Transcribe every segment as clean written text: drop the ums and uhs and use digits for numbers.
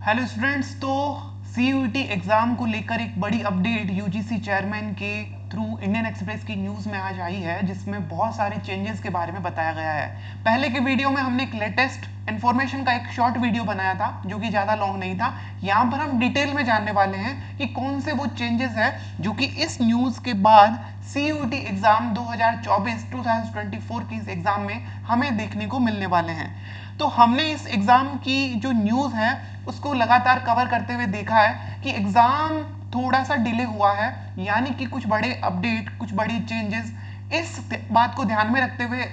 Hello students. तो CUET exam को लेकर एक बड़ी अपडेट यूजीसी चेयरमैन के थ्रू इंडियन एक्सप्रेस की न्यूज़ में आज आई है, जिसमें बहुत सारे चेंजेस के बारे में बताया गया है। पहले के वीडियो में हमने एक लेटेस्ट इन्फॉर्मेशन का एक शॉर्ट वीडियो बनाया था जो कि ज़्यादा लॉन्ग नहीं था। यहाँ पर हम डिटेल में जानने वाले हैं कि कौन से वो चेंजेस है जो कि इस न्यूज़ के बाद सीयूईटी एग्जाम 2024 की इस एग्जाम में हमें देखने को मिलने वाले हैं। तो हमने इस एग्जाम की जो न्यूज़ है उसको लगातार कवर करते हुए देखा है कि एग्जाम थोड़ा सा डिले हुआ है, यानी कि कुछ बड़े अपडेट, कुछ बड़ी चेंजेस इस बात को ध्यान में रखते हुए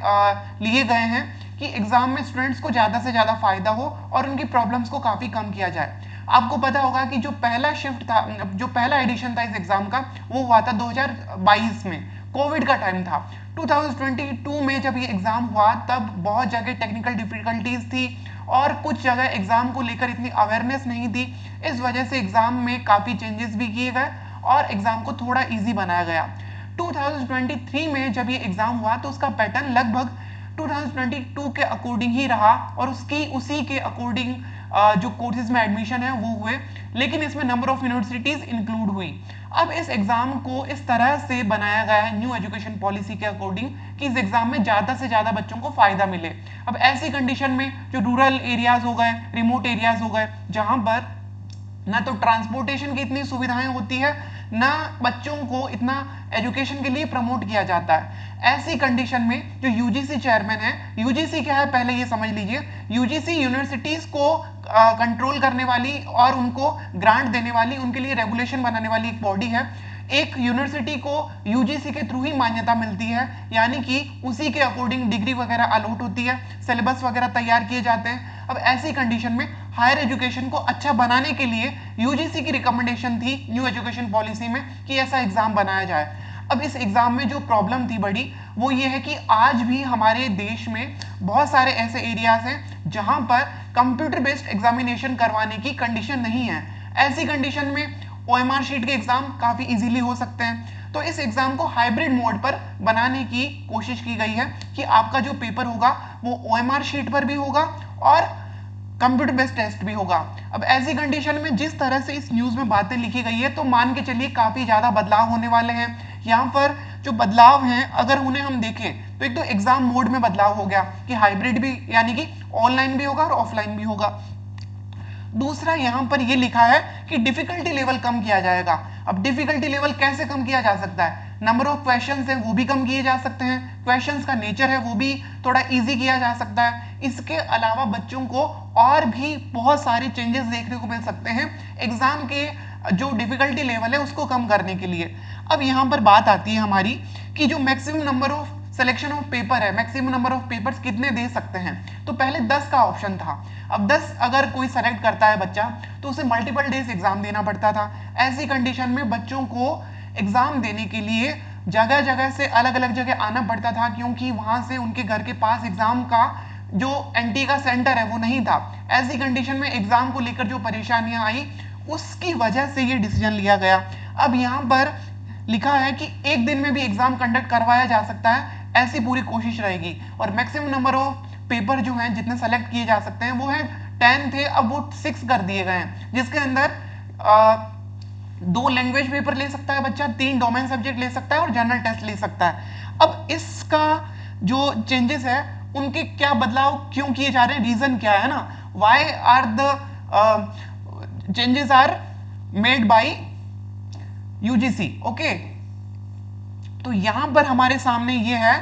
लिए गए हैं कि एग्जाम में स्टूडेंट्स को ज़्यादा से ज़्यादा फायदा हो और उनकी प्रॉब्लम्स को काफ़ी कम किया जाए। आपको पता होगा कि जो पहला शिफ्ट था, जो पहला एडिशन था इस एग्जाम का, वो हुआ था 2022 में, कोविड का टाइम था। 2022 में जब ये एग्जाम हुआ तब बहुत जगह टेक्निकल डिफिकल्टीज थी और कुछ जगह एग्जाम को लेकर इतनी अवेयरनेस नहीं थी। इस वजह से एग्जाम में काफ़ी चेंजेस भी किए गए और एग्जाम को थोड़ा इजी बनाया गया। 2023 में जब ये एग्जाम हुआ तो उसका पैटर्न लगभग 2022 के अकॉर्डिंग ही रहा और उसी के अकॉर्डिंग जो कोर्सेज में एडमिशन है वो हुए, लेकिन इसमें नंबर ऑफ यूनिवर्सिटीज इंक्लूड हुई। अब इस एग्जाम को इस तरह से बनाया गया है न्यू एजुकेशन पॉलिसी के अकॉर्डिंग कि इस एग्जाम में ज़्यादा से ज़्यादा बच्चों को फायदा मिले। अब ऐसी कंडीशन में जो रूरल एरियाज हो गए, रिमोट एरियाज हो गए, जहां पर ना तो ट्रांसपोर्टेशन की इतनी सुविधाएं होती है, ना बच्चों को इतना एजुकेशन के लिए प्रमोट किया जाता है, ऐसी कंडीशन में जो यूजीसी चेयरमैन है, यूजीसी क्या है पहले ये समझ लीजिए। यूजीसी यूनिवर्सिटीज को कंट्रोल करने वाली और उनको ग्रांट देने वाली, उनके लिए रेगुलेशन बनाने वाली एक बॉडी है। एक यूनिवर्सिटी को यूजीसी के थ्रू ही मान्यता मिलती है, यानी कि उसी के अकॉर्डिंग डिग्री वगैरह अलॉट होती है, सिलेबस वगैरह तैयार किए जाते हैं। अब ऐसी कंडीशन में हायर एजुकेशन को अच्छा बनाने के लिए यूजीसी की रिकमेंडेशन थी न्यू एजुकेशन पॉलिसी में कि ऐसा एग्जाम बनाया जाए। अब इस एग्जाम में जो प्रॉब्लम थी बड़ी, वो ये है कि आज भी हमारे देश में बहुत सारे ऐसे एरियाज हैं जहां पर कंप्यूटर बेस्ड एग्जामिनेशन करवाने की कंडीशन नहीं है। ऐसी कंडीशन में ओएमआर शीट के एग्जाम काफी इजीली हो सकते हैं। तो इस एग्जाम को हाइब्रिड मोड पर बनाने की कोशिश की गई है कि आपका जो पेपर होगा वो ओएमआर शीट पर भी होगा और कंप्यूटर बेस्ड टेस्ट भी होगा। अब ऐसी कंडीशन में जिस तरह से इस न्यूज में बातें लिखी गई है, तो मान के चलिए काफी ज्यादा बदलाव होने वाले हैं। यहाँ पर जो बदलाव हैं अगर उन्हें हम देखें तो एक तो एग्जाम मोड में बदलाव हो गया कि हाइब्रिड भी, यानी कि ऑनलाइन भी होगा और ऑफलाइन भी होगा। दूसरा यहाँ पर ये लिखा है कि डिफिकल्टी लेवल कम किया जाएगा। अब डिफिकल्टी लेवल कैसे कम किया जा सकता है? नंबर ऑफ क्वेश्चंस है वो भी कम किए जा सकते हैं, क्वेश्चंस का नेचर है वो भी थोड़ा इजी किया जा सकता है। इसके अलावा बच्चों को और भी बहुत सारे चेंजेस देखने को मिल सकते हैं एग्जाम के जो डिफिकल्टी लेवल है उसको कम करने के लिए। अब यहाँ पर बात आती है हमारी कि जो maximum number of selection of paper है, मैक्सिमम नंबर ऑफ पेपर्स कितने दे सकते हैं। तो पहले 10 का ऑप्शन था। अब 10 अगर कोई सेलेक्ट करता है बच्चा तो उसे मल्टीपल डेज एग्जाम देना पड़ता था। ऐसी कंडीशन में बच्चों को एग्जाम देने के लिए जगह जगह से अलग अलग जगह आना पड़ता था, क्योंकि वहां से उनके घर के पास एग्जाम का जो एनटी का सेंटर है वो नहीं था। ऐसी कंडीशन में एग्जाम को लेकर जो परेशानियां आई उसकी वजह से ये डिसीजन लिया गया। अब यहाँ पर लिखा है कि एक दिन में भी एग्जाम कंडक्ट करवाया जा सकता है, ऐसी पूरी कोशिश रहेगी। और मैक्सिमम नंबर ऑफ पेपर जो हैं जितने सेलेक्ट किए जा सकते हैं वो है 10 थे, अब वो 6 कर दिए गए हैं, जिसके अंदर 2 लैंग्वेज पेपर ले सकता है बच्चा, 3 डोमेन सब्जेक्ट ले सकता है और जनरल टेस्ट ले सकता है। अब इसका जो चेंजेस है उनके क्या बदलाव क्यों किए जा रहे हैं, रीजन क्या है ना, why are the changes are made by UGC. Okay, तो यहां पर हमारे सामने ये है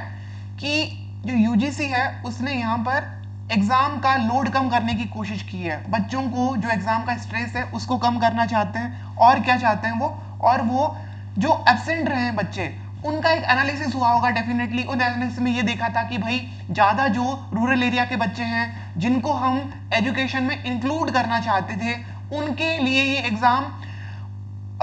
कि जो यूजीसी है उसने यहां पर एग्जाम का लोड कम करने की कोशिश की है। बच्चों को जो एग्जाम का स्ट्रेस है उसको कम करना चाहते हैं। और क्या चाहते हैं वो, और वो जो एब्सेंट रहे हैं बच्चे उनका एक एनालिसिस हुआ होगा डेफिनेटली। उन एनालिसिस में ये देखा था कि भाई ज़्यादा जो रूरल एरिया के बच्चे हैं जिनको हम एजुकेशन में इंक्लूड करना चाहते थे, उनके लिए ये एग्जाम,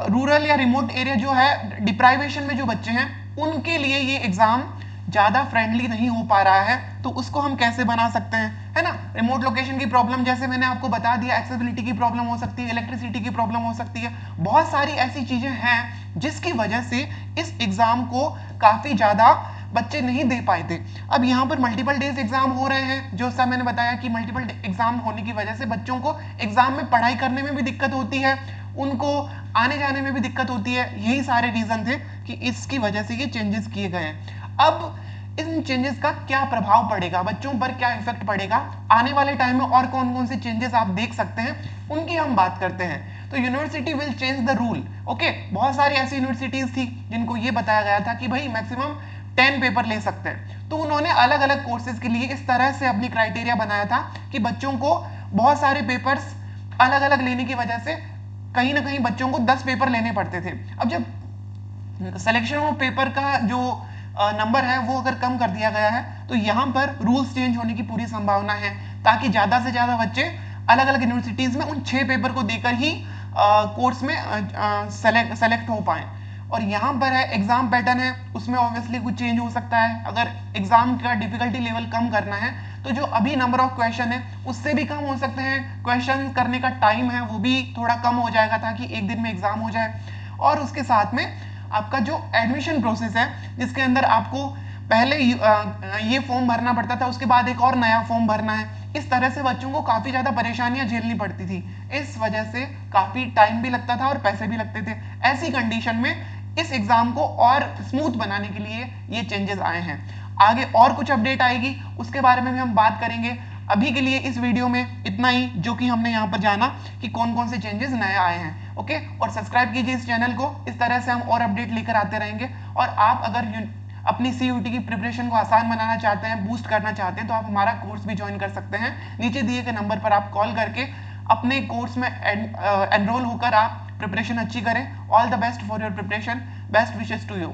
रूरल या रिमोट एरिया जो है, डिप्राइवेशन में जो बच्चे हैं उनके लिए ये एग्जाम ज़्यादा फ्रेंडली नहीं हो पा रहा है। तो उसको हम कैसे बना सकते हैं, है ना। रिमोट लोकेशन की प्रॉब्लम जैसे मैंने आपको बता दिया, एक्सेसिबिलिटी की प्रॉब्लम हो सकती है, इलेक्ट्रिसिटी की प्रॉब्लम हो सकती है, बहुत सारी ऐसी चीज़ें हैं जिसकी वजह से इस एग्ज़ाम को काफ़ी ज़्यादा बच्चे नहीं दे पाए थे। अब यहाँ पर मल्टीपल डेज एग्जाम हो रहे हैं, जो सा मैंने बताया कि मल्टीपल एग्जाम होने की वजह से बच्चों को एग्जाम में पढ़ाई करने में भी दिक्कत होती है, उनको आने जाने में भी दिक्कत होती है। यही सारे रीजन थे कि इसकी वजह से ये चेंजेस किए गए हैं। अब इन चेंजेस का क्या प्रभाव पड़ेगा, बच्चों पर क्या इफेक्ट पड़ेगा, आने वाले टाइम में और कौन कौन से चेंजेस आप देख सकते हैं, उनकी हम बात करते हैं। तो university will change the rule. Okay, बहुत सारी ऐसी यूनिवर्सिटीज थी जिनको ये बताया गया था कि भाई मैक्सिमम 10 पेपर ले सकते हैं, तो उन्होंने अलग अलग कोर्सेज के लिए इस तरह से अपनी क्राइटेरिया बनाया था कि बच्चों को बहुत सारे पेपर्स अलग अलग लेने की वजह से कहीं ना कहीं बच्चों को 10 पेपर लेने पड़ते थे। अब जब सिलेक्शन ऑफ पेपर का जो नंबर है वो अगर कम कर दिया गया है, तो यहाँ पर रूल्स चेंज होने की पूरी संभावना है, ताकि ज्यादा से ज्यादा बच्चे अलग अलग यूनिवर्सिटीज में उन 6 पेपर को देकर ही कोर्स में सेलेक्ट हो पाए। और यहाँ पर है एग्जाम पैटर्न है, उसमें ऑब्वियसली कुछ चेंज हो सकता है। अगर एग्जाम का डिफिकल्टी लेवल कम करना है तो जो अभी नंबर ऑफ क्वेश्चन है उससे भी कम हो सकते हैं, क्वेश्चन करने का टाइम है वो भी थोड़ा कम हो जाएगा ताकि एक दिन में एग्जाम हो जाए। और उसके साथ में आपका जो एडमिशन प्रोसेस है, जिसके अंदर आपको पहले ये फॉर्म भरना पड़ता था, उसके बाद एक और नया फॉर्म भरना है, इस तरह से बच्चों को काफी ज्यादा परेशानियां झेलनी पड़ती थी। इस वजह से काफी टाइम भी लगता था और पैसे भी लगते थे। ऐसी कंडीशन में इस एग्जाम को और स्मूथ बनाने के लिए ये चेंजेस आए हैं। आगे और कुछ अपडेट आएगी, उसके बारे में भी हम बात करेंगे। अभी के लिए इस वीडियो में इतना ही, जो कि हमने यहाँ पर जाना कि कौन कौन से चेंजेस नए आए हैं। ओके, और सब्सक्राइब कीजिए इस चैनल को, इस तरह से हम और अपडेट लेकर आते रहेंगे। और आप अगर अपनी CUET की प्रिपरेशन को आसान बनाना चाहते हैं, बूस्ट करना चाहते हैं, तो आप हमारा कोर्स भी ज्वाइन कर सकते हैं। नीचे दिए गए नंबर पर आप कॉल करके अपने कोर्स में एनरोल होकर आप प्रिपरेशन अच्छी करें। All the best for your preparation, best wishes to you.